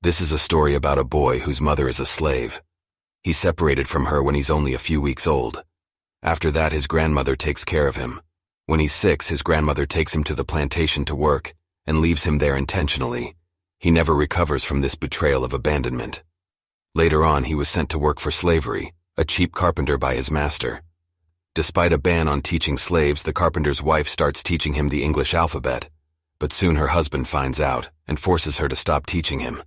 This is a story about a boy whose mother is a slave. He's separated from her when he's only a few weeks old. After that, his grandmother takes care of him. When he's 6, his grandmother takes him to the plantation to work and leaves him there intentionally. He never recovers from this betrayal of abandonment. Later on, he was sent to work for slavery, a cheap carpenter by his master. Despite a ban on teaching slaves, the carpenter's wife starts teaching him the English alphabet. But soon her husband finds out and forces her to stop teaching him.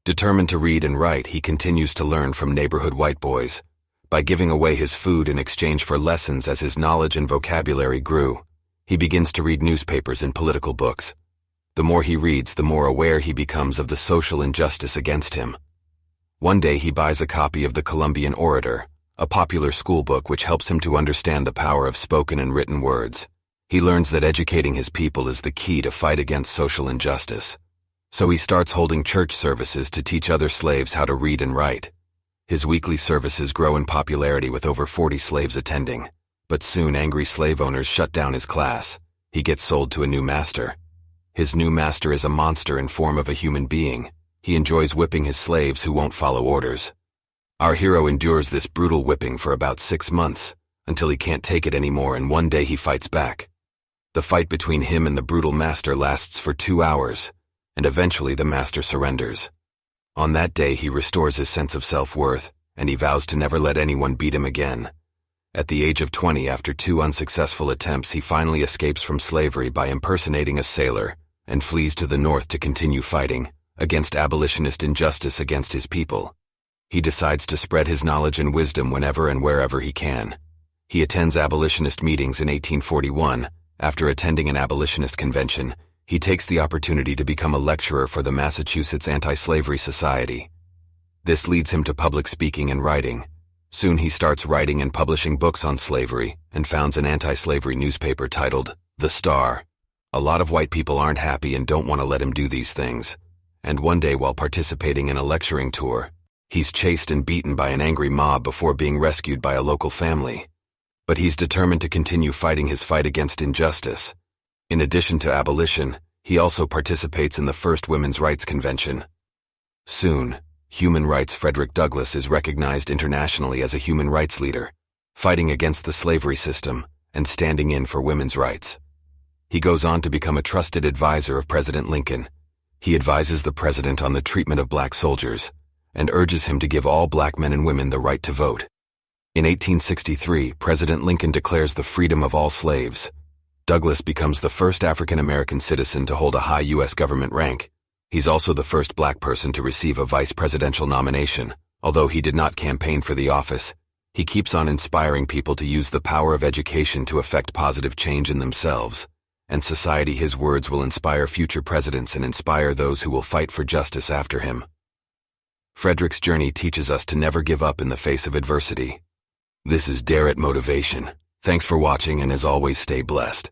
Determined to read and write, he continues to learn from neighborhood white boys. By giving away his food in exchange for lessons as his knowledge and vocabulary grew, he begins to read newspapers and political books. The more he reads, the more aware he becomes of the social injustice against him. One day he buys a copy of the Columbian Orator, a popular school book which helps him to understand the power of spoken and written words. He learns that educating his people is the key to fight against social injustice. So he starts holding church services to teach other slaves how to read and write. His weekly services grow in popularity with over 40 slaves attending. But soon angry slave owners shut down his class. He gets sold to a new master. His new master is a monster in form of a human being. He enjoys whipping his slaves who won't follow orders. Our hero endures this brutal whipping for about 6 months, until he can't take it anymore, and one day he fights back. The fight between him and the brutal master lasts for 2 hours, and eventually the master surrenders. On that day he restores his sense of self-worth, and he vows to never let anyone beat him again. At the age of 20, after 2 unsuccessful attempts, he finally escapes from slavery by impersonating a sailor and flees to the north to continue fighting against abolitionist injustice against his people. He decides to spread his knowledge and wisdom whenever and wherever he can. He attends abolitionist meetings in 1841. After attending an abolitionist convention, he takes the opportunity to become a lecturer for the Massachusetts Anti-Slavery Society. This leads him to public speaking and writing. Soon he starts writing and publishing books on slavery and founds an anti-slavery newspaper titled The Star. A lot of white people aren't happy and don't want to let him do these things. And one day, while participating in a lecturing tour, he's chased and beaten by an angry mob before being rescued by a local family. But he's determined to continue fighting his fight against injustice. In addition to abolition, he also participates in the first Women's Rights Convention. Soon, human rights Frederick Douglass is recognized internationally as a human rights leader, fighting against the slavery system and standing in for women's rights. He goes on to become a trusted advisor of President Lincoln. He advises the president on the treatment of black soldiers and urges him to give all black men and women the right to vote. In 1863, President Lincoln declares the freedom of all slaves. Douglass becomes the first African-American citizen to hold a high U.S. government rank. He's also the first black person to receive a vice presidential nomination. Although he did not campaign for the office, he keeps on inspiring people to use the power of education to effect positive change in themselves and society. His words will inspire future presidents and inspire those who will fight for justice after him. Frederick's journey teaches us to never give up in the face of adversity. This is Dare It Motivation. Thanks for watching, and as always, stay blessed.